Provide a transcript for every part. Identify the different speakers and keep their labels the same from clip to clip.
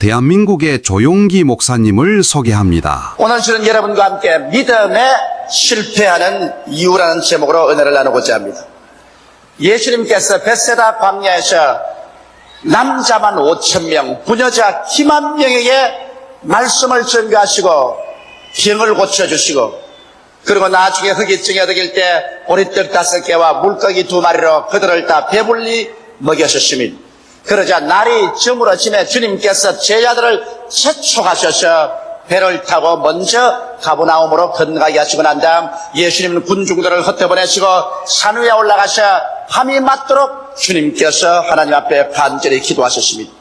Speaker 1: 대한민국의 조용기 목사님을 소개합니다.
Speaker 2: 오늘 저는 여러분과 함께 믿음에 실패하는 이유라는 제목으로 은혜를 나누고자 합니다. 예수님께서 벳세다 광야에서 남자만 5,000명, 부녀자 10,000명에게 말씀을 전가하시고 병을 고쳐주시고, 그리고 나중에 흑이증이 어득일 때 보리떡 5개와 물고기 2마리로 그들을 다 배불리 먹여주시며, 그러자 날이 저물어짐에 주님께서 제자들을 재촉하셔서 배를 타고 먼저 가버나움으로 건너가게 하시고 난 다음 예수님은 군중들을 흩어보내시고 산 위에 올라가셔 밤이 맞도록 주님께서 하나님 앞에 간절히 기도하셨습니다.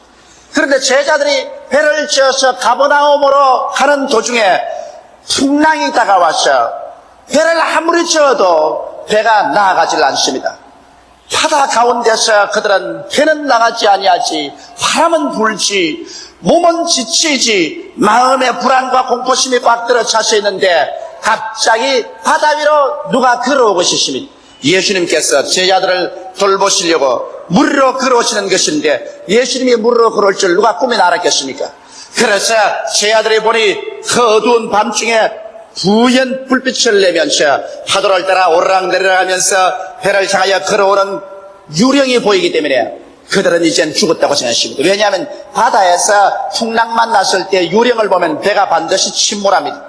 Speaker 2: 그런데 제자들이 배를 지어서 가버나움으로 가는 도중에 풍랑이 다가와서 배를 아무리 지어도 배가 나아가질 않습니다. 바다 가운데서 그들은 배는 나가지 아니하지, 바람은 불지, 몸은 지치지, 마음의 불안과 공포심이 꽉 들어 차서 있는데 갑자기 바다 위로 누가 걸어오고 싶습니다. 예수님께서 제자들을 돌보시려고 물로 걸어오시는 것인데 예수님이 물로 걸어올 줄 누가 꿈에 알았겠습니까? 그래서 제자들이 보니 그 어두운 밤중에 부연 불빛을 내면서 파도를 따라 오르락내리락하면서 배를 향하여 걸어오는 유령이 보이기 때문에 그들은 이젠 죽었다고 생각했습니다. 왜냐하면 바다에서 풍랑만 났을 때 유령을 보면 배가 반드시 침몰합니다.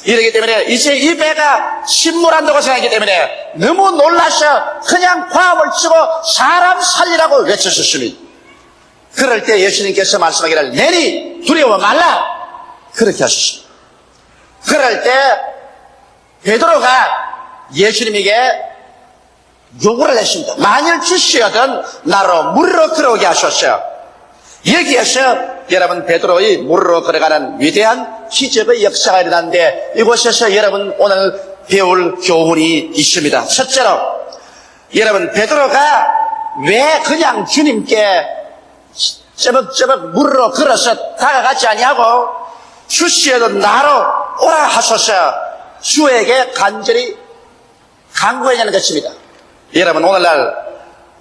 Speaker 2: 이러기 때문에 이제 이 배가 침몰한다고 생각하기 때문에 너무 놀라서 그냥 과음을 치고 사람 살리라고 외쳤습니다. 그럴 때 예수님께서 말씀하기를 내니 두려워 말라, 그렇게 하셨습니다. 그럴 때 베드로가 예수님에게 요구를 했습니다. 만일 주시어든 나로 물로 걸어오게 하소서. 여기에서 여러분 베드로의 물로 걸어가는 위대한 기적의 역사가 일어났는데 이곳에서 여러분 오늘 배울 교훈이 있습니다. 첫째로 여러분 베드로가 왜 그냥 주님께 쩌벅쩌벅 물로 걸어서 다가가지 아니하고 주시어든 나로 오라 하소서 주에게 간절히 간구했냐는 것입니다. 여러분 오늘날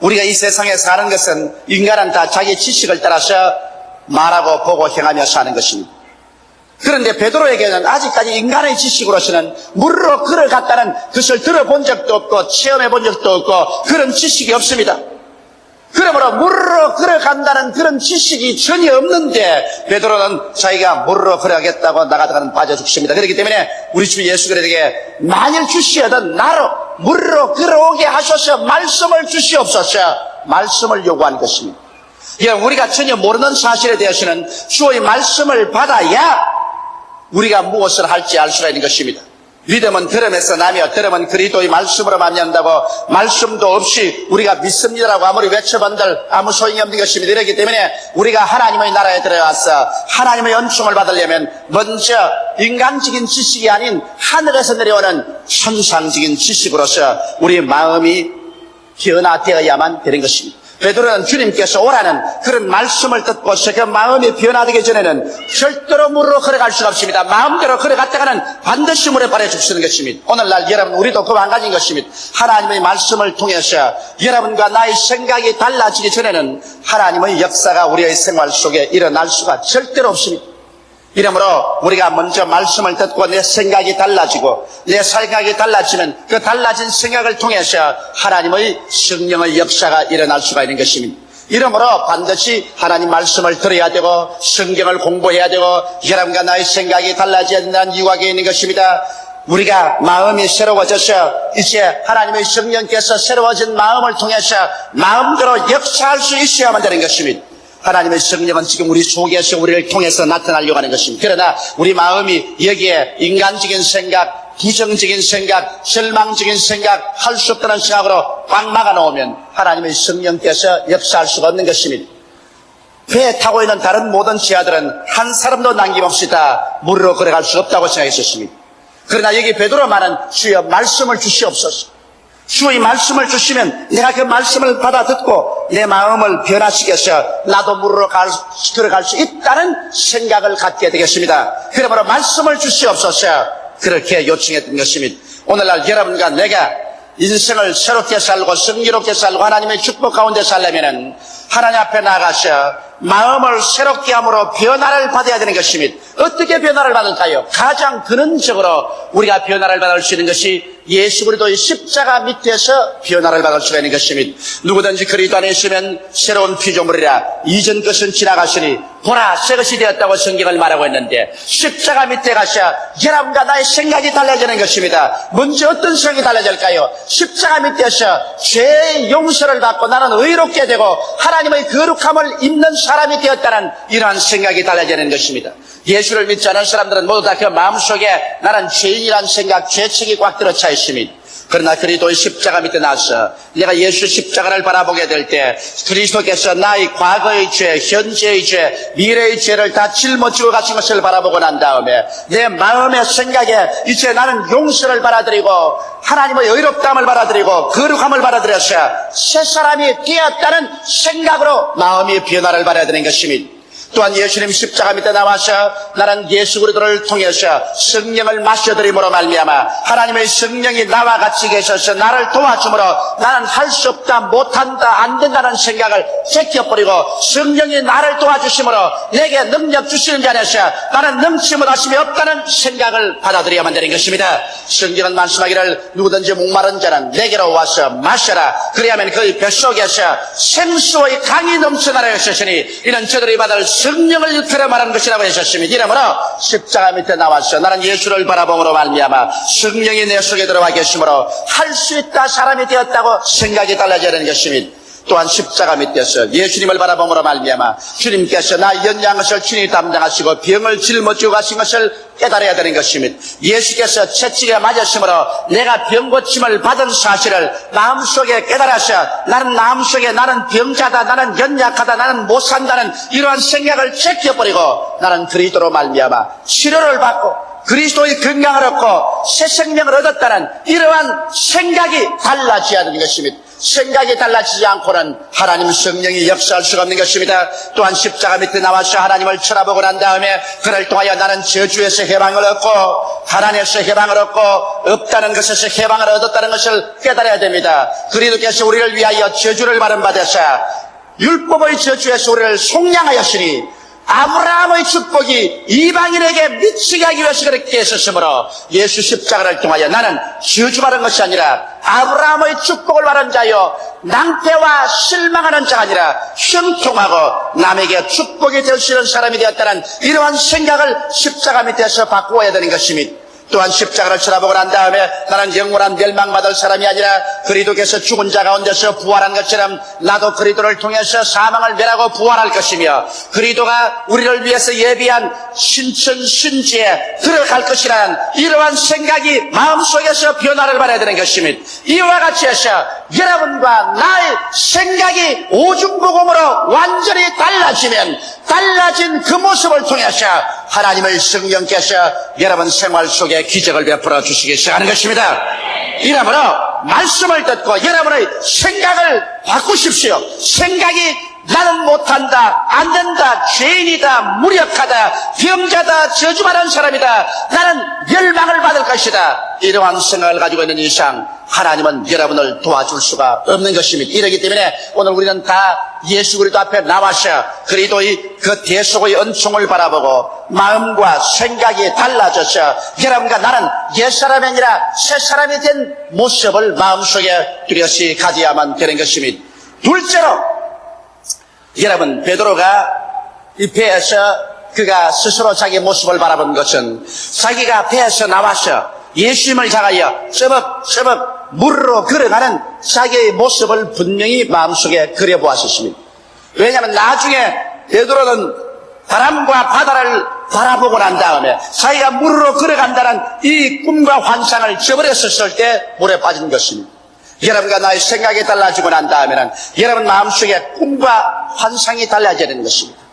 Speaker 2: 우리가 이 세상에 사는 것은 인간은 다 자기 지식을 따라서 말하고 보고 행하며 사는 것입니다. 그런데 베드로에게는 아직까지 인간의 지식으로서는 물로 걸어갔다는 것을 들어본 적도 없고 체험해 본 적도 없고 그런 지식이 없습니다. 그러므로 물로 걸어간다는 그런 지식이 전혀 없는데 베드로는 자기가 물로 걸어가겠다고 나가다가는 빠져 죽습니다. 그렇기 때문에 우리 주 예수 그리스도에게 만일 주시어든 나로 물로 걸어오게 하셔서 말씀을 주시옵소서, 말씀을 요구하는 것입니다. 우리가 전혀 모르는 사실에 대해서는 주의 말씀을 받아야 우리가 무엇을 할지 알 수가 있는 것입니다. 믿음은 들음에서 나며 들음은 그리스도의 말씀으로 만난다고 말씀도 없이 우리가 믿습니다라고 아무리 외쳐본들 아무 소용이 없는 것입니다. 이렇기 때문에 우리가 하나님의 나라에 들어가서 하나님의 은총을 받으려면 먼저 인간적인 지식이 아닌 하늘에서 내려오는 천상적인 지식으로서 우리 마음이 변화되어야만 되는 것입니다. 베드로는 주님께서 오라는 그런 말씀을 듣고서 그 마음이 변화되기 전에는 절대로 물로 걸어갈 수가 없습니다. 마음대로 걸어갔다가는 반드시 물에 빠져 죽는 것입니다. 오늘날 여러분 우리도 그 마찬가지인 것입니다. 하나님의 말씀을 통해서 여러분과 나의 생각이 달라지기 전에는 하나님의 역사가 우리의 생활 속에 일어날 수가 절대로 없습니다. 이러므로 우리가 먼저 말씀을 듣고 내 생각이 달라지고 내 생각이 달라지면 그 달라진 생각을 통해서 하나님의 성령의 역사가 일어날 수가 있는 것입니다. 이러므로 반드시 하나님 말씀을 들어야 되고 성경을 공부해야 되고 여러분과 나의 생각이 달라져야 된다는 이유가 있는 것입니다. 우리가 마음이 새로워져서 이제 하나님의 성령께서 새로워진 마음을 통해서 마음대로 역사할 수 있어야만 되는 것입니다. 하나님의 성령은 지금 우리 속에서 우리를 통해서 나타나려고 하는 것입니다. 그러나 우리 마음이 여기에 인간적인 생각, 부정적인 생각, 절망적인 생각, 할 수 없다는 생각으로 꽉 막아놓으면 하나님의 성령께서 역사할 수가 없는 것입니다. 배에 타고 있는 다른 모든 지하들은 한 사람도 남김없이 다 물로 걸어갈 수 없다고 생각했었습니다. 그러나 여기 베드로만은 주여 말씀을 주시옵소서. 주의 말씀을 주시면 내가 그 말씀을 받아 듣고 내 마음을 변화시켜서 나도 물로 걸어갈 수 있다는 생각을 갖게 되겠습니다. 그러므로 말씀을 주시옵소서, 그렇게 요청했던 것입니다. 오늘날 여러분과 내가 인생을 새롭게 살고 성기롭게 살고 하나님의 축복 가운데 살려면은 하나님 앞에 나가서 마음을 새롭게 함으로 변화를 받아야 되는 것입니다. 어떻게 변화를 받을까요? 가장 근원적으로 우리가 변화를 받을 수 있는 것이 예수 그리스도의 십자가 밑에서 변화를 받을 수가 있는 것입니다. 누구든지 그리스도 안에 있으면 새로운 피조물이라 이전 것은 지나가시니 보라 새 것이 되었다고 성경을 말하고 있는데, 십자가 밑에 가셔 여러분과 나의 생각이 달라지는 것입니다. 먼저 어떤 생각이 달라질까요? 십자가 밑에서 죄의 용서를 받고 나는 의롭게 되고 하나님의 거룩함을 입는 사람이 되었다는 이러한 생각이 달라지는 것입니다. 예수를 믿지 않은 사람들은 모두 다 그 마음속에 나는 죄인이라는 생각, 죄책이 꽉 들어차 있습니다. 그러나 그리스도의 십자가 밑에 나서 내가 예수 십자가를 바라보게 될 때 그리스도께서 나의 과거의 죄, 현재의 죄, 미래의 죄를 다 짊어지고 가신 것을 바라보고 난 다음에 내 마음의 생각에 이제 나는 용서를 받아들이고 하나님의 의롭다함을 받아들이고 거룩함을 받아들여서 새 사람이 되었다는 생각으로 마음의 변화를 받아야 되는 것입니다. 또한 예수님 십자가 밑에 나와서 나는 예수 그리스도를 통해서 성령을 마셔드림으로 말미암아 하나님의 성령이 나와 같이 계셔서 나를 도와줌으로 나는 할 수 없다, 못한다, 안 된다는 생각을 제껴버리고 성령이 나를 도와주심으로 내게 능력 주시는 자에서 나는 능치 못하심이 없다는 생각을 받아들여야만 되는 것입니다. 성경은 말씀하기를 누구든지 목마른 자는 내게로 와서 마셔라. 그리하면 그의 뱃속에서 생수의 강이 넘쳐나라 하셨으니 이는 저들이 받을 성령을 일컬어 말하는 것이라고 하셨습니다. 이러므로 십자가 밑에 나와서 나는 예수를 바라봄으로 말미암아 성령이 내 속에 들어와 계심으로 할 수 있다 사람이 되었다고 생각이 달라져야 하는 것입니다. 또한 십자가 밑에서 예수님을 바라봄으로 말미암아 주님께서 나 연약한 것을 친히 담당하시고 병을 짊어지고 가신 것을 깨달아야 되는 것입니다. 예수께서 채찍에 맞으심으로 내가 병 고침을 받은 사실을 마음속에 깨달아서 나는 마음속에 나는 병자다, 나는 연약하다, 나는 못 산다는 이러한 생각을 제껴버리고 나는 그리스도로 말미암아 치료를 받고 그리스도의 건강을 얻고 새 생명을 얻었다는 이러한 생각이 달라져야 하는 것입니다. 생각이 달라지지 않고는 하나님 성령이 역사할 수가 없는 것입니다. 또한 십자가 밑에 나와서 하나님을 쳐다보고 난 다음에 그를 통하여 나는 저주에서 해방을 얻고 가난에서 해방을 얻고 없다는 것에서 해방을 얻었다는 것을 깨달아야 됩니다. 그리스도께서 우리를 위하여 저주를 받은 바되사 율법의 저주에서 우리를 속량하였으니 아브라함의 축복이 이방인에게 미치게 하기 위해서 그렇게 했었으므로 예수 십자가를 통하여 나는 저주받은 것이 아니라 아브라함의 축복을 받은 자요 낭패와 실망하는 자가 아니라 형통하고 남에게 축복이 될 수 있는 사람이 되었다는 이러한 생각을 십자가 밑에서 바꾸어야 되는 것입니다. 또한 십자가를 쳐다보고 난 다음에 나는 영원한 멸망받을 사람이 아니라 그리스도께서 죽은 자 가운데서 부활한 것처럼 나도 그리스도를 통해서 사망을 멸하고 부활할 것이며 그리스도가 우리를 위해서 예비한 신천 신지에 들어갈 것이라는 이러한 생각이 마음속에서 변화를 받아야 되는 것입니다. 이와 같이 해서 여러분과 나의 생각이 오중복음으로 완전히 달라지면 달라진 그 모습을 통해서 하나님의 성령께서 여러분 생활 속에 기적을 베풀어 주시기 시작하는 것입니다. 이러므로 말씀을 듣고 여러분의 생각을 바꾸십시오. 생각이 나는 못한다, 안 된다, 죄인이다, 무력하다, 병자다, 저주받은 사람이다, 나는 멸망을 받을 것이다, 이러한 생각을 가지고 있는 이상 하나님은 여러분을 도와줄 수가 없는 것입니다. 이러기 때문에 오늘 우리는 다 예수 그리스도 앞에 나와서 그리스도의 그 대속의 은총을 바라보고 마음과 생각이 달라져서 여러분과 나는 옛사람이 아니라 새사람이 된 모습을 마음속에 뚜렷이 가져야만 되는 것입니다. 둘째로 여러분, 베드로가 이 배에서 그가 스스로 자기 모습을 바라본 것은 자기가 배에서 나와서 예수님을 향하여 쩌벅쩌벅 물으로 걸어가는 자기의 모습을 분명히 마음속에 그려보았습니다. 왜냐하면 나중에 베드로는 바람과 바다를 바라보고 난 다음에 자기가 물으로 걸어간다는 이 꿈과 환상을 저버렸을 때 물에 빠진 것입니다. 여러분과 나의 생각이 달라지고 난 다음에는 여러분 마음속에 꿈과 환상이 달라져야 되는 것입니다.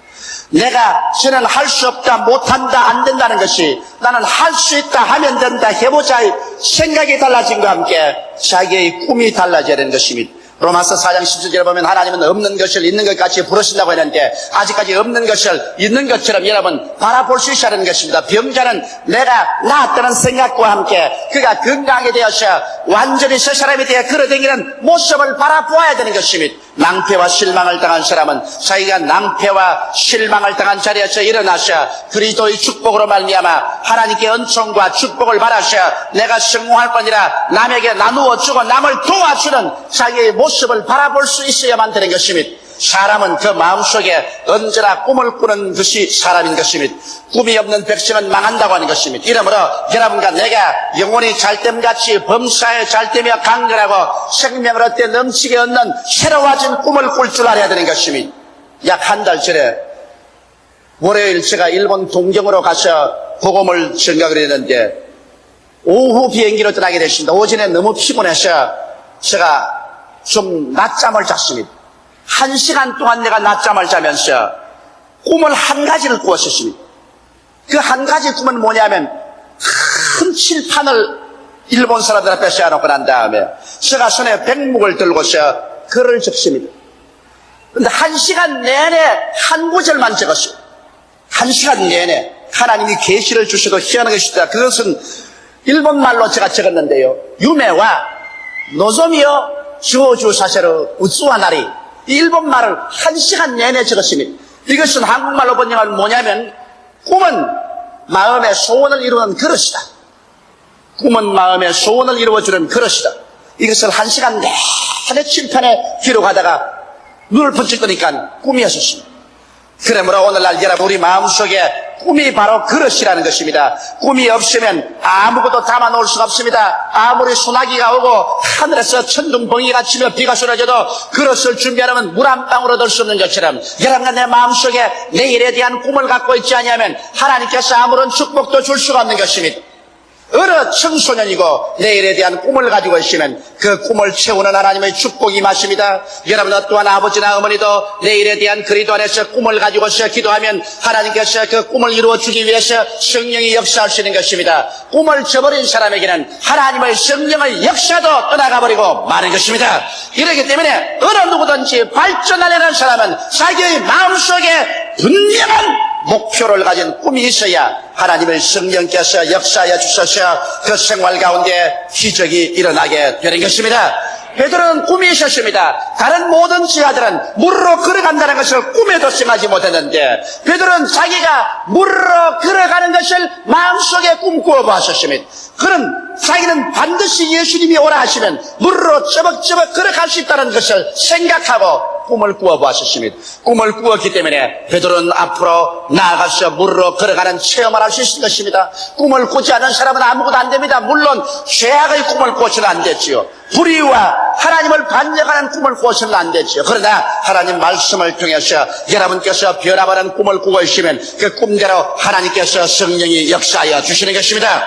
Speaker 2: 내가 저는 할 수 없다, 못한다, 안 된다는 것이 나는 할 수 있다, 하면 된다, 해보자의 생각이 달라진과 함께 자기의 꿈이 달라져야 되는 것입니다. 로마서 4장 17절에 보면 하나님은 없는 것을 있는 것 같이 부르신다고 했는데 아직까지 없는 것을 있는 것처럼 여러분 바라볼 수 있어야 하는 것입니다. 병자는 내가 나았다는 생각과 함께 그가 건강하게 되어서 완전히 새 사람이 되어 걸어다니는 모습을 바라보아야 되는 것입니다. 낭패와 실망을 당한 사람은 자기가 낭패와 실망을 당한 자리에서 일어나셔 그리스도의 축복으로 말미암아 하나님께 은총과 축복을 받아셔 내가 성공할 뿐이라 남에게 나누어 주고 남을 도와주는 자기의 모습을 바라볼 수 있어야만 되는 것입니다. 사람은 그 마음속에 언제나 꿈을 꾸는 것이 사람인 것입니다. 꿈이 없는 백성은 망한다고 하는 것입니다. 이러므로 여러분과 내가 영혼이 잘됨같이 범사에 잘되며 강건하고 생명을 얻되 넘치게 얻는 새로워진 꿈을 꿀 줄 알아야 되는 것입니다. 약 한 달 전에 월요일 제가 일본 동경으로 가서 복음을 전각을 했는데 오후 비행기로 떠나게 됐습니다. 오전에 너무 피곤해서 제가 좀 낮잠을 잤습니다. 1시간 동안 내가 낮잠을 자면서 꿈을 한 가지를 꾸었었습니다. 그 한 가지 꿈은 뭐냐면 큰 칠판을 일본 사람들 앞에 세워놓고 난 다음에 제가 손에 백목을 들고서 글을 적습니다. 그런데 1시간 내내 한 구절만 적었어요. 1시간 내내 하나님이 계시를 주셔도 희한한 것이다. 그것은 일본말로 제가 적었는데요. 유메와 노조미요 주어주 사세로 우츠와나리 이 일본말을 1시간 내내 적었습니다. 이것은 한국말로 번역하면 뭐냐면 꿈은 마음의 소원을 이루는 그릇이다. 꿈은 마음의 소원을 이루어주는 그릇이다. 이것을 1시간 내내 칠판에 기록하다가 눈을 번쩍 뜨니까 꿈이었습니다. 그러므로 오늘날 여러분 우리 마음속에 꿈이 바로 그릇이라는 것입니다. 꿈이 없으면 아무것도 담아놓을 수가 없습니다. 아무리 소나기가 오고 하늘에서 천둥번개가 치며 비가 쏟아져도 그릇을 준비하려면 물 한 방울 얻을 수 없는 것처럼 여러분과 내 마음속에 내일에 대한 꿈을 갖고 있지 않으면 하나님께서 아무런 축복도 줄 수가 없는 것입니다. 어느 청소년이고 내일에 대한 꿈을 가지고 있으면 그 꿈을 채우는 하나님의 축복이 임하십니다. 여러분 또한 아버지나 어머니도 내일에 대한 그리스도 안에서 꿈을 가지고서 기도하면 하나님께서 그 꿈을 이루어주기 위해서 성령이 역사하시는 것입니다. 꿈을 저버린 사람에게는 하나님의 성령의 역사도 떠나가버리고 마는 것입니다. 이렇기 때문에 어느 누구든지 발전하려는 사람은 자기의 마음속에 분명한 목표를 가진 꿈이 있어야 하나님의 성령께서 역사하여 주셔서 그 생활 가운데 기적이 일어나게 되는 것입니다. 베드로는 꿈이 있었습니다. 다른 모든 지하들은 물로 걸어간다는 것을 꿈에도 생각하지 못했는데 베드로는 자기가 물로 걸어가는 것을 마음속에 꿈꾸어 보았었습니다. 그는 자기는 반드시 예수님이 오라 하시면 물로 쩌벅쩌벅 걸어갈 수 있다는 것을 생각하고 꿈을 꾸어 보았었습니다. 꿈을 꾸었기 때문에 베드로는 앞으로 나아가서 물로 걸어가는 체험을 할 수 있을 것입니다. 꿈을 꾸지 않은 사람은 아무것도 안 됩니다. 물론 죄악의 꿈을 꾸어서는 안 되지요. 불의와 하나님을 반역하는 꿈을 꾸어서는 안 되지요. 그러나 하나님 말씀을 통해서 여러분께서 변화받은 꿈을 꾸고 있으면 그 꿈대로 하나님께서 성령이 역사하여 주시는 것입니다.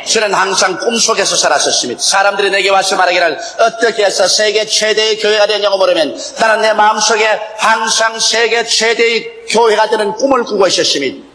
Speaker 2: 저는 항상 꿈속에서 살았었습니다. 사람들이 내게 와서 말하기를 어떻게 해서 세계 최대의 교회가 되냐고 물으면 나는 내 마음속에 항상 세계 최대의 교회가 되는 꿈을 꾸고 있었습니다.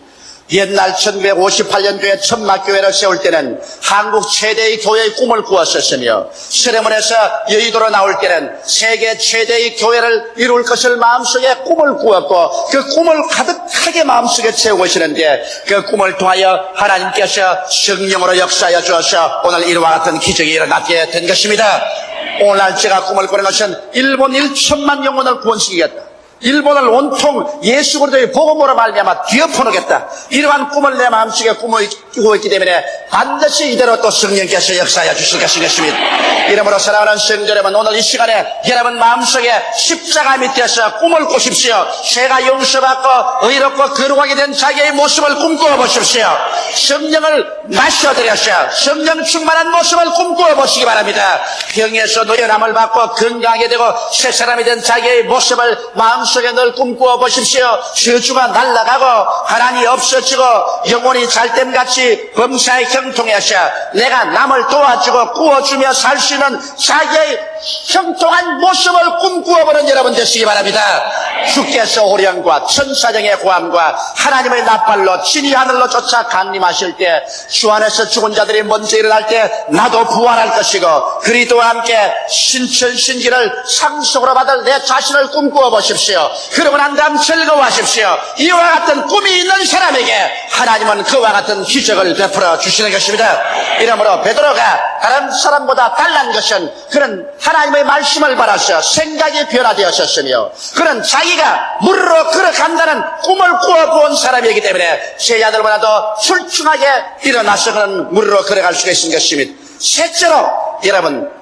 Speaker 2: 옛날 1958년도에 천막교회를 세울 때는 한국 최대의 교회의 꿈을 꾸었었으며 세레몬에서 여의도로 나올 때는 세계 최대의 교회를 이룰 것을 마음속에 꿈을 꾸었고 그 꿈을 가득하게 마음속에 채우고 계시는데 그 꿈을 통하여 하나님께서 성령으로 역사하여 주어서 오늘 이와 같은 기적이 일어나게 된 것입니다. 오늘 제가 꿈을 꾸는 것은 일본 1천만 영혼을 구원시키겠다. 일본을 온통 예수 그리스도의 복음으로 말미암아 뒤엎어놓겠다. 이러한 꿈을 내 마음속에 꾸고 있기 때문에 반드시 이대로 또 성령께서 역사하여 주실 것입니다. 이러므로 사랑하는 성도 여러분, 오늘 이 시간에 여러분 마음속에 십자가 밑에서 꿈을 꾸십시오. 죄가 용서받고 의롭고 거룩하게 된 자기의 모습을 꿈꾸어 보십시오. 성령을 마셔드려서 성령 충만한 모습을 꿈꾸어 보시기 바랍니다. 병에서 노연함을 받고 건강하게 되고 새 사람이 된 자기의 모습을 마음속에 늘 꿈꾸어 보십시오. 저주가 날아가고 하나님이 없어지고 영혼이 잘됨같이 범사에 형통하셔 내가 남을 도와주고 구워주며 살 수 있는 자기의 형통한 모습을 꿈꾸어보는 여러분 되시기 바랍니다. 주께서 호령과 천사령의 고함과 하나님의 나팔로 진이 하늘로 쫓아 강림하실 때 주 안에서 죽은 자들이 먼저 일어날 때 나도 부활할 것이고 그리스도와 함께 신천신기를 상속으로 받을 내 자신을 꿈꾸어 보십시오. 그러고 난 다음 즐거워하십시오. 이와 같은 꿈이 있는 사람에게 하나님은 그와 같은 기적을 베풀어 주시는 것입니다. 이러므로 베드로가 다른 사람보다 달란 것은 그는 하나님의 말씀을 받아서 생각이 변화되었었으며 그는 자기가 물으로 걸어간다는 꿈을 꾸어본 사람이기 때문에 제자들보다도 출중하게 일어나서 그는 물으로 걸어갈 수가 있는 것입니다. 셋째로 여러분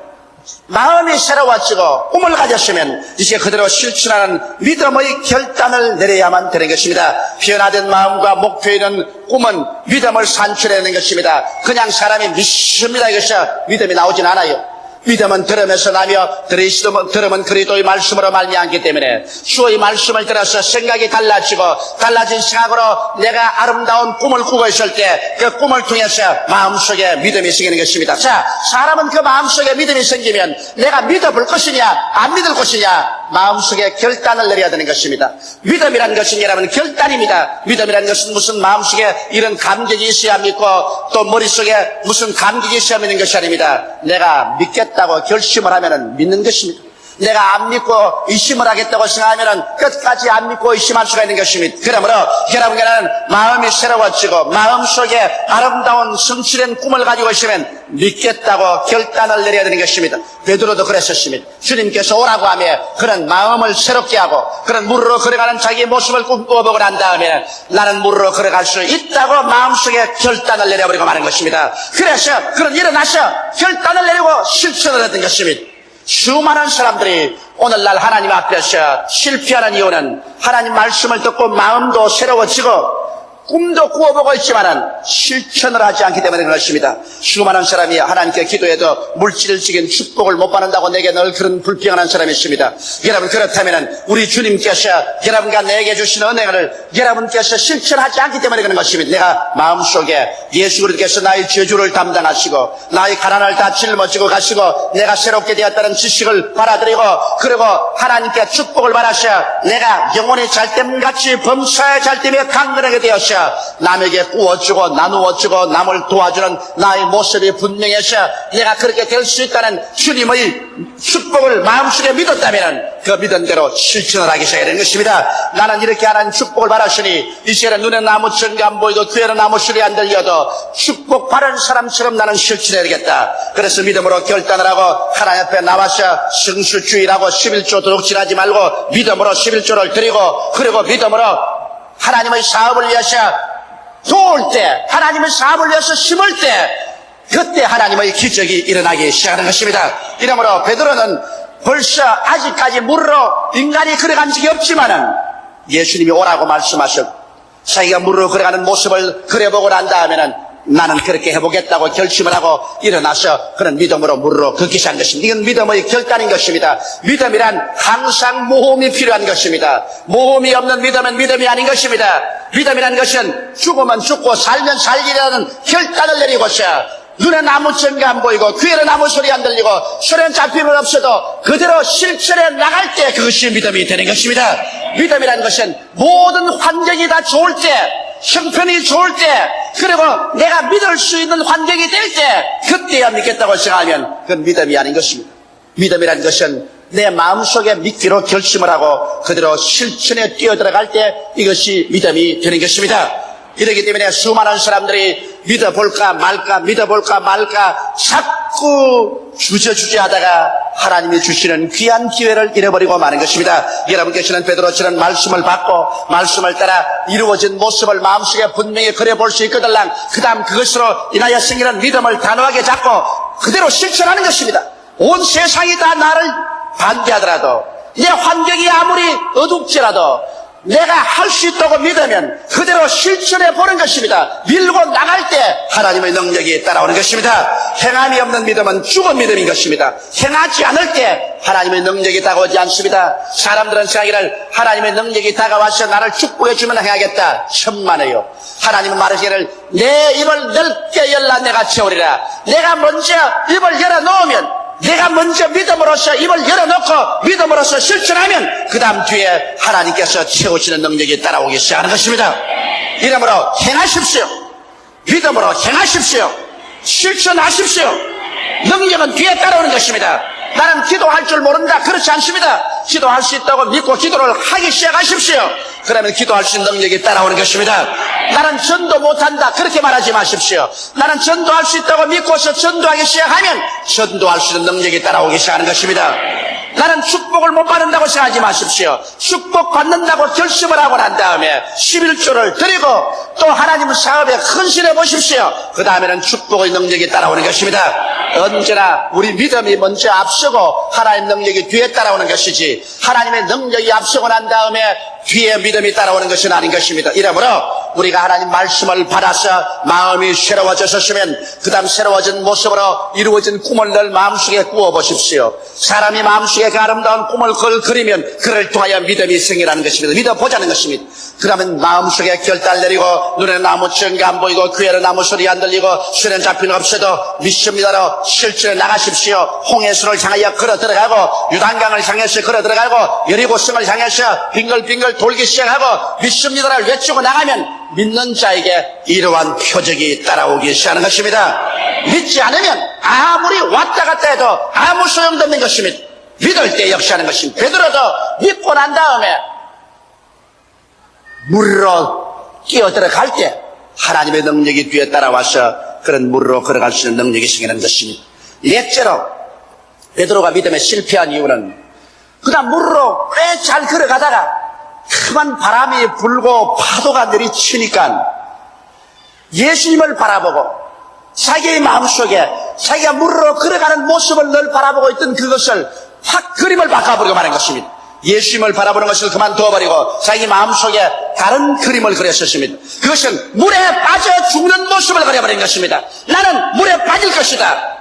Speaker 2: 마음이 새로워지고 꿈을 가졌으면 이제 그대로 실천하는 믿음의 결단을 내려야만 되는 것입니다. 변화된 마음과 목표 있는 꿈은 믿음을 산출해내는 것입니다. 그냥 사람이 믿습니다 이것이 믿음이 나오진 않아요. 믿음은 들으면서 나며 들으면 그리스도의 말씀으로 말미암기 때문에 주의 말씀을 들어서 생각이 달라지고 달라진 생각으로 내가 아름다운 꿈을 꾸고 있을 때 그 꿈을 통해서 마음속에 믿음이 생기는 것입니다. 자, 사람은 그 마음속에 믿음이 생기면 내가 믿어볼 것이냐 안 믿을 것이냐 마음속에 결단을 내려야 되는 것입니다. 믿음이라는 것은 여러분 결단입니다. 믿음이라는 것은 무슨 마음속에 이런 감격이 있어야 믿고 또 머릿속에 무슨 감격이 있어야 믿는 것이 아닙니다. 내가 믿겠다고 결심을 하면은 믿는 것입니다. 내가 안 믿고 의심을 하겠다고 생각하면은 끝까지 안 믿고 의심할 수가 있는 것입니다. 그러므로 여러분께는 마음이 새로워지고 마음속에 아름다운 성취된 꿈을 가지고 있으면 믿겠다고 결단을 내려야 되는 것입니다. 베드로도 그랬었습니다. 주님께서 오라고 하며 그런 마음을 새롭게 하고 그런 물으로 걸어가는 자기의 모습을 꿈꿔보고 난 다음에는 나는 물으로 걸어갈 수 있다고 마음속에 결단을 내려버리고 마는 것입니다. 그래서 그런 일어나서 결단을 내리고 실천을 했던 것입니다. 수많은 사람들이 오늘날 하나님 앞에서 실패하는 이유는 하나님 말씀을 듣고 마음도 새로워지고 꿈도 꾸어보고 있지만은 실천을 하지 않기 때문에 그런 것입니다. 수많은 사람이 하나님께 기도해도 물질적인 축복을 못 받는다고 내게 늘 그런 불평하는 사람이 있습니다. 여러분 그렇다면은 우리 주님께서 여러분과 내게 주신 은혜를 여러분께서 실천하지 않기 때문에 그런 것입니다. 내가 마음속에 예수 그리스도께서 나의 죄주를 담당하시고 나의 가난을 다 짊어지고 가시고 내가 새롭게 되었다는 지식을 받아들이고 그리고 하나님께 축복을 받아서 내가 영혼이 잘됨같이 범사에 잘됨에 강건하게 되었어 남에게 구워주고 나누어주고 남을 도와주는 나의 모습이 분명해서 내가 그렇게 될 수 있다는 주님의 축복을 마음속에 믿었다면 그 믿은 대로 실천을 하기 시작해야 되는 것입니다. 나는 이렇게 하나님 축복을 받았으니 이제는 눈에 나무천이 안 보이고 귀에는 나무소리 안 들려도 축복 받은 사람처럼 나는 실천해야겠다. 그래서 믿음으로 결단을 하고 하나님 앞에 나와서 성수주의라고 11조 도둑질하지 말고 믿음으로 11조를 드리고 그리고 믿음으로 하나님의 사업을 위해서 도울 때 하나님의 사업을 위해서 심을 때 그때 하나님의 기적이 일어나기 시작하는 것입니다. 이러므로 베드로는 벌써 아직까지 물으로 인간이 걸어간 적이 없지만은 예수님이 오라고 말씀하셨고 자기가 물으로 걸어가는 모습을 그려보고 난 다음에는 나는 그렇게 해보겠다고 결심을 하고 일어나서 그런 믿음으로 물으로 걷기 시작한 것입니다. 이건 믿음의 결단인 것입니다. 믿음이란 항상 모험이 필요한 것입니다. 모험이 없는 믿음은 믿음이 아닌 것입니다. 믿음이라는 것은 죽으면 죽고 살면 살기라는 결단을 내리고서 눈에 나무천가 안 보이고 귀에는 아무 소리 안 들리고 소리는 잡힘은 없어도 그대로 실천해 나갈 때 그것이 믿음이 되는 것입니다. 믿음이라는 것은 모든 환경이 다 좋을 때 형편이 좋을 때 그리고 내가 믿을 수 있는 환경이 될 때 그때야 믿겠다고 생각하면 그건 믿음이 아닌 것입니다. 믿음이라는 것은 내 마음속에 믿기로 결심을 하고 그대로 실천에 뛰어들어갈 때 이것이 믿음이 되는 것입니다. 이렇기 때문에 수많은 사람들이 믿어볼까 말까 자꾸 주저하다가 하나님이 주시는 귀한 기회를 잃어버리고 마는 것입니다. 여러분께서는 베드로처럼 말씀을 받고 말씀을 따라 이루어진 모습을 마음속에 분명히 그려볼 수 있거들랑 그 다음 그것으로 인하여 생기는 믿음을 단호하게 잡고 그대로 실천하는 것입니다. 온 세상이 다 나를 반대하더라도 내 환경이 아무리 어둡지라도 내가 할 수 있다고 믿으면 그대로 실천해 보는 것입니다. 밀고 나갈 때 하나님의 능력이 따라오는 것입니다. 행함이 없는 믿음은 죽은 믿음인 것입니다. 행하지 않을 때 하나님의 능력이 다가오지 않습니다. 사람들은 생각하기를 하나님의 능력이 다가와서 나를 축복해 주면 행하겠다. 천만에요. 하나님은 말하기를 내 입을 넓게 열라 내가 채우리라. 내가 먼저 입을 열어놓으면 내가 먼저 믿음으로써 입을 열어놓고 믿음으로써 실천하면 그 다음 뒤에 하나님께서 채우시는 능력이 따라오기 시작하는 것입니다. 이러므로 행하십시오. 믿음으로 행하십시오. 실천하십시오. 능력은 뒤에 따라오는 것입니다. 나는 기도할 줄 모른다. 그렇지 않습니다. 기도할 수 있다고 믿고 기도를 하기 시작하십시오. 그러면 기도할 수 있는 능력이 따라오는 것입니다. 나는 전도 못한다 그렇게 말하지 마십시오. 나는 전도할 수 있다고 믿고서 전도하기 시작하면 전도할 수 있는 능력이 따라오기 시작하는 것입니다. 나는 축복을 못 받는다고 생각하지 마십시오. 축복 받는다고 결심을 하고 난 다음에 11조를 드리고 또 하나님 사업에 헌신해 보십시오. 그 다음에는 축복의 능력이 따라오는 것입니다. 언제나 우리 믿음이 먼저 앞서고 하나님 능력이 뒤에 따라오는 것이지 하나님의 능력이 앞서고 난 다음에 뒤에 믿음이 따라오는 것은 아닌 것입니다. 이러므로 우리가 하나님 말씀을 받아서 마음이 새로워졌으면 그 다음 새로워진 모습으로 이루어진 꿈을 늘 마음속에 꾸어보십시오. 사람이 마음속에 그 아름다운 꿈을 그리면 그를 통하여 믿음이 생기라는 것입니다. 믿어보자는 것입니다. 그러면 마음속에 결단 내리고 눈에는 아무 증거 안 보이고 귀에는 아무 소리 안 들리고 손에 잡히는 없어도 믿습니다로 실천에 나가십시오. 홍해수를 향하여 걸어 들어가고 유단강을 향해서 걸어 들어가고 여리고성을 향해서 빙글빙글 돌기 시작하고 믿습니다를 외치고 나가면 믿는 자에게 이러한 표적이 따라오기 시작하는 것입니다. 믿지 않으면 아무리 왔다 갔다 해도 아무 소용도 없는 것입니다. 믿을 때 역시 하는 것입니다. 베드로도 믿고 난 다음에 물로 끼어 들어갈 때 하나님의 능력이 뒤에 따라와서 그런 물로 걸어갈 수 있는 능력이 생기는 것입니다. 넷째로 베드로가 믿음에 실패한 이유는 그다음 물로 꽤 잘 걸어가다가 큰 바람이 불고 파도가 내리치니까 예수님을 바라보고 자기의 마음속에 자기가 물로 걸어가는 모습을 늘 바라보고 있던 그것을 확 그림을 바꿔버리고 말한 것입니다. 예수님을 바라보는 것을 그만두어버리고 자기 마음속에 다른 그림을 그렸었습니다. 그것은 물에 빠져 죽는 모습을 그려버린 것입니다. 나는 물에 빠질 것이다.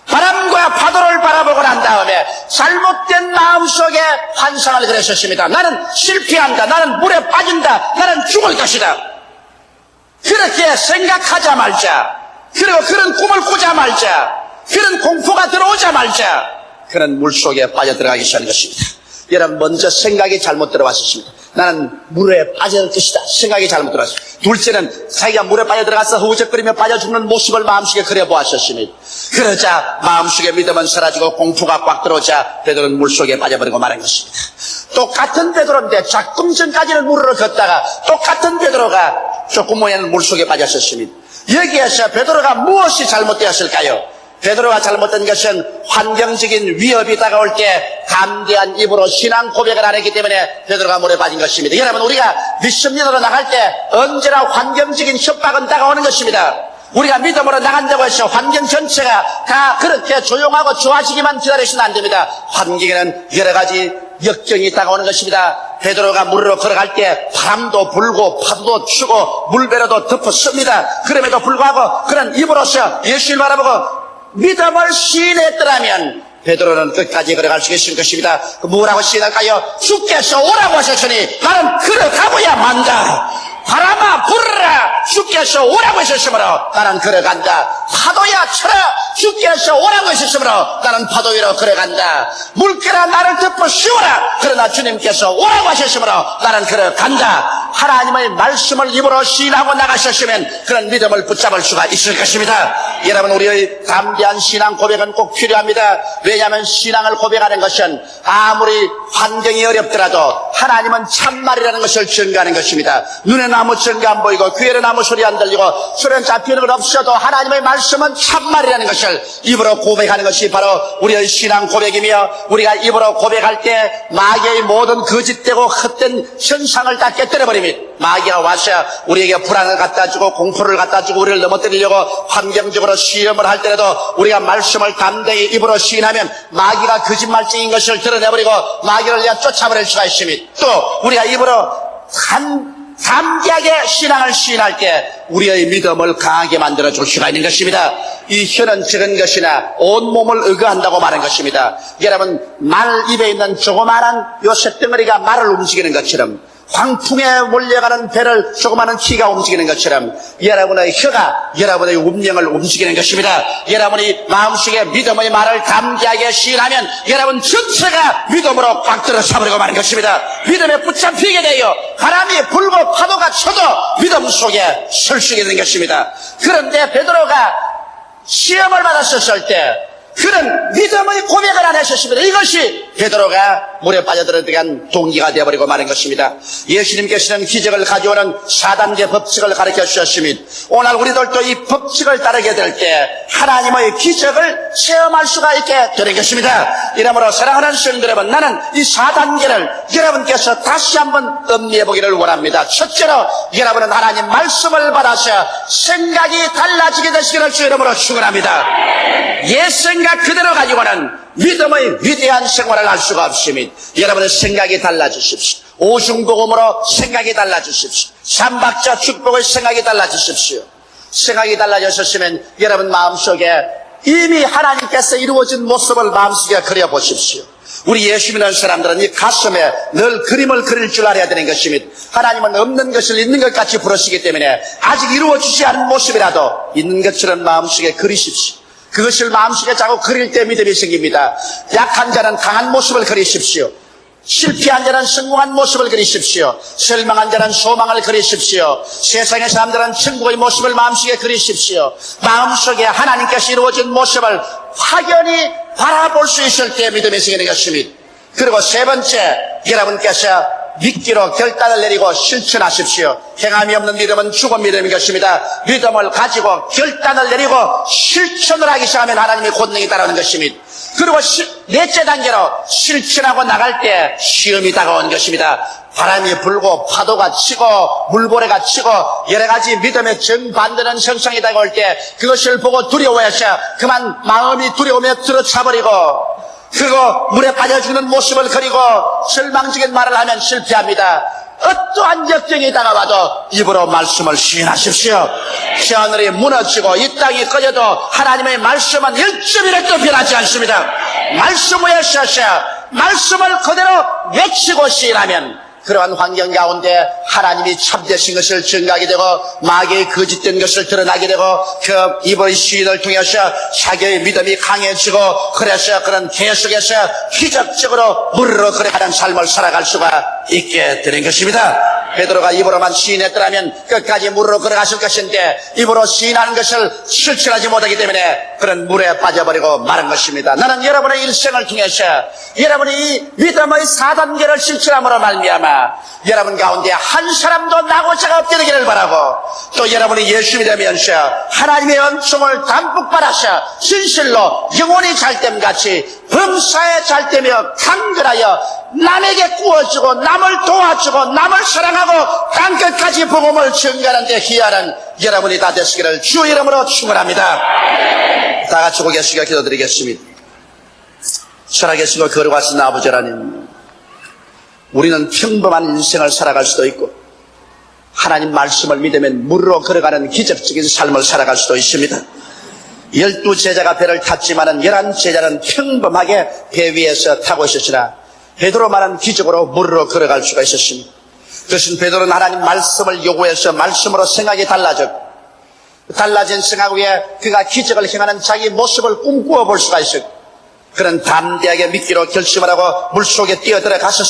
Speaker 2: 바람과 파도를 바라보고 난 다음에 잘못된 마음속에 환상을 그렸었습니다. 나는 실패한다. 나는 물에 빠진다. 나는 죽을 것이다. 그렇게 생각하자 말자. 그리고 그런 꿈을 꾸자 말자. 그런 공포가 들어오자 말자. 그런 물속에 빠져들어가기 시작한 것입니다. 여러분 먼저 생각이 잘못 들어왔었습니다. 나는 물에 빠져들 것이다. 생각이 잘못 들어왔습니다. 둘째는 자기가 물에 빠져들어가서 허우적거리며 빠져 죽는 모습을 마음속에 그려보았었습니다. 그러자 마음속에 믿음은 사라지고 공포가 꽉 들어오자 베드로는 물속에 빠져버리고 말한 것입니다. 똑같은 베드로인데 조금 전까지는 물을 걷다가 똑같은 베드로가 조금 후에는 물속에 빠졌었습니다. 여기에서 베드로가 무엇이 잘못되었을까요? 베드로가 잘못된 것은 환경적인 위협이 다가올 때 담대한 입으로 신앙 고백을 안 했기 때문에 베드로가 물에 빠진 것입니다. 여러분 우리가 믿음으로 나갈 때 언제나 환경적인 협박은 다가오는 것입니다. 우리가 믿음으로 나간다고 해서 환경 전체가 다 그렇게 조용하고 좋아지기만 기다리시면 안 됩니다. 환경에는 여러 가지 역경이 다가오는 것입니다. 베드로가 물으로 걸어갈 때 바람도 불고 파도도 치고 물배로도 덮었습니다. 그럼에도 불구하고 그런 입으로서 예수를 바라보고 믿음을 시인했더라면 베드로는 끝까지 걸어갈 수 있을 것입니다. 뭐라고 시인할까요? 주께서 오라고 하셨으니 나는 걸어가고야 만다. 바람아 불어라. 주께서 오라고 하셨으므로 나는 걸어간다. 파도야 쳐라. 주께서 오라고 하셨으므로 나는 파도 위로 걸어간다. 물결아 나를 덮어 씌워라. 그러나 주님께서 오라고 하셨으므로 나는 걸어간다. 하나님의 말씀을 입으로 시인하고 나가셨으면 그런 믿음을 붙잡을 수가 있을 것입니다. 여러분 우리의 담대한 신앙 고백은 꼭 필요합니다. 왜냐하면 신앙을 고백하는 것은 아무리 환경이 어렵더라도 하나님은 참말이라는 것을 증거하는 것입니다. 눈에는 아무 증거 안 보이고 귀에는 아무 소리 안 들리고 손에 잡히는 건 없어도 하나님의 말씀은 참말이라는 것을 입으로 고백하는 것이 바로 우리의 신앙 고백이며 우리가 입으로 고백할 때 마귀의 모든 거짓되고 헛된 현상을 다 깨뜨려버립니다. 마귀가 와서 우리에게 불안을 갖다 주고 공포를 갖다 주고 우리를 넘어뜨리려고 환경적으로 시험을 할 때라도 우리가 말씀을 담대히 입으로 시인하면 마귀가 거짓말쟁인 것을 드러내버리고 마귀를 내가 쫓아버릴 수가 있습니다. 또 우리가 입으로 담대하게 신앙을 시인할 때 우리의 믿음을 강하게 만들어줄 수가 있는 것입니다. 이 혀는 적은 것이나 온몸을 의거한다고 말한 것입니다. 여러분 말 입에 있는 조그마한 요 쇳덩어리가 말을 움직이는 것처럼 광풍에 몰려가는 배를 조그마한 키가 움직이는 것처럼 여러분의 혀가 여러분의 운명을 움직이는 것입니다. 여러분이 마음속에 믿음의 말을 담대하게 시인하면 여러분 전체가 믿음으로 꽉 들어차버리고 마는 것입니다. 믿음에 붙잡히게 되어 바람이 불고 파도가 쳐도 믿음 속에 설 수 있는 것입니다. 그런데 베드로가 시험을 받았었을 때 그런 믿음의 고백을 안 하셨습니다. 이것이 베드로가 물에 빠져들어간 동기가 되어버리고 마는 것입니다. 예수님께서는 기적을 가져오는 4단계 법칙을 가르쳐 주셨으며 오늘 우리들도 이 법칙을 따르게 될 때 하나님의 기적을 체험할 수가 있게 되는 것입니다. 이러므로 사랑하는 성도 여러분, 나는 이 4단계를 여러분께서 다시 한번 음미해 보기를 원합니다. 첫째로 여러분은 하나님 말씀을 받아서 생각이 달라지게 되시기를 주 이름으로 축원합니다. 옛 생각 그대로 가지고는 믿음의 위대한 생활을 할 수가 없습니다. 여러분의 생각이 달라지십시오. 오중복음으로 생각이 달라지십시오. 삼박자 축복의 생각이 달라지십시오. 생각이 달라졌으면 여러분 마음속에 이미 하나님께서 이루어진 모습을 마음속에 그려보십시오. 우리 예수 믿는 사람들은 이 가슴에 늘 그림을 그릴 줄 알아야 되는 것입니다. 하나님은 없는 것을 있는 것 같이 부르시기 때문에 아직 이루어지지 않은 모습이라도 있는 것처럼 마음속에 그리십시오. 그것을 마음속에 자꾸 그릴 때 믿음이 생깁니다. 약한 자는 강한 모습을 그리십시오. 실패한 자는 성공한 모습을 그리십시오. 절망한 자는 소망을 그리십시오. 세상의 사람들은 천국의 모습을 마음속에 그리십시오. 마음속에 하나님께서 이루어진 모습을 확연히 바라볼 수 있을 때 믿음이 생기는 것입니다. 그리고 세 번째, 여러분께서 믿기로 결단을 내리고 실천하십시오. 행함이 없는 믿음은 죽은 믿음인 것입니다. 믿음을 가지고 결단을 내리고 실천을 하기 시작하면 하나님의 권능이 따라오는 것입니다. 그리고 넷째 단계로 실천하고 나갈 때 시험이 다가오는 것입니다. 바람이 불고 파도가 치고 물보레가 치고 여러 가지 믿음의 정반대는 형상이 다가올 때 그것을 보고 두려워해서 그만 마음이 두려움에 들어차버리고 그리고 물에 빠져 죽는 모습을 그리고 절망적인 말을 하면 실패합니다. 어떠한 역경이 다가와도 입으로 말씀을 시인하십시오. 하늘이 무너지고 이 땅이 꺼져도 하나님의 말씀은 1점이라도 변하지 않습니다. 말씀 위에 서서 말씀을 그대로 외치고 시인하면 그러한 환경 가운데 하나님이 참되신 것을 증가하게 되고 마귀의 거짓된 것을 드러나게 되고 그 입의 시인을 통해서 자기의 믿음이 강해지고 그래서 그런 계속해서 기적적으로 물으러 그래가는 삶을 살아갈 수가 있게 되는 것입니다. 베드로가 입으로만 시인했더라면 끝까지 물으러 걸어갔을 것인데 입으로 시인하는 것을 실천하지 못하기 때문에 그런 물에 빠져버리고 마른 것입니다. 나는 여러분의 일생을 통해서 여러분이 이 믿음의 4단계를 실천함으로 말미암아 여러분 가운데 한 사람도 나고자가 없게 되기를 바라고 또 여러분이 예수 믿으면서 하나님의 은총을 담뿍 받아서 진실로 영혼이 잘됨같이 범사에 잘되며 강건하여 남에게 구워주고 남을 도와주고 남을 사랑하고 땅끝까지 복음을 전가하는 데 기여하는 여러분이 다 되시기를 주 이름으로 축원합니다. 다 같이 고개 숙여 기도드리겠습니다. 살아계시고 걸어가신 아버지 하나님, 우리는 평범한 인생을 살아갈 수도 있고 하나님 말씀을 믿으면 물으로 걸어가는 기적적인 삶을 살아갈 수도 있습니다. 12제자가 배를 탔지만은 11제자는 평범하게 배 위에서 타고 있었으나 베드로만은 기적으로 물으로 걸어갈 수가 있었습니다. 그것은 베드로는 하나님 말씀을 요구해서 말씀으로 생각이 달라진 생각 위에 그가 기적을 행하는 자기 모습을 꿈꾸어 볼 수가 있었고 그런 담대하게 믿기로 결심을 하고 물속에 뛰어들어가서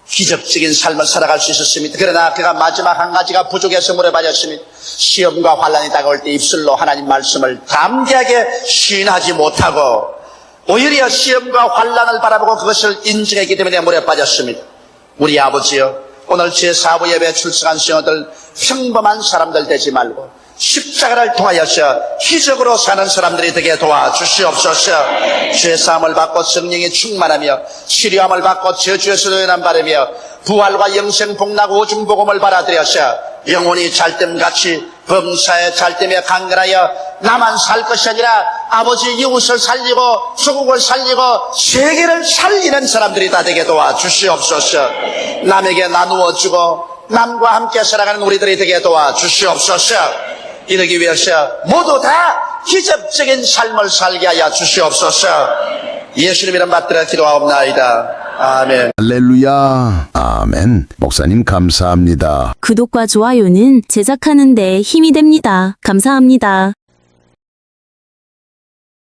Speaker 2: 기적적인 삶을 살아갈 수 있었습니다. 그러나 그가 마지막 한 가지가 부족해서 물에 빠졌습니다. 시험과 환란이 다가올 때 입술로 하나님 말씀을 담대하게 시인하지 못하고 오히려 시험과 환란을 바라보고 그것을 인정했기 때문에 물에 빠졌습니다. 우리 아버지여, 오늘 제4부 예배에 출석한 성도들 평범한 사람들 되지 말고 십자가를 통하여서 기적으로 사는 사람들이 되게 도와주시옵소서. 죄사함을 받고 성령이 충만하며 치료함을 받고 저주에서 도연함 받으며 부활과 영생 복락 오중 복음을 받아들여서 영혼이 잘됨같이 범사에 잘됨에 강건하여 나만 살 것이 아니라 아버지 이웃을 살리고 조국을 살리고 세계를 살리는 사람들이 다 되게 도와주시옵소서. 남에게 나누어주고 남과 함께 살아가는 우리들이 되게 도와주시옵소서. 이러기 위해서 모두 다 기적적인 삶을 살게 하여 주시옵소서. 예수님 이름 받들어 기도하옵나이다. 아멘.
Speaker 3: 할렐루야. 아멘. 목사님 감사합니다.
Speaker 4: 구독과 좋아요는 제작하는 데 힘이 됩니다. 감사합니다.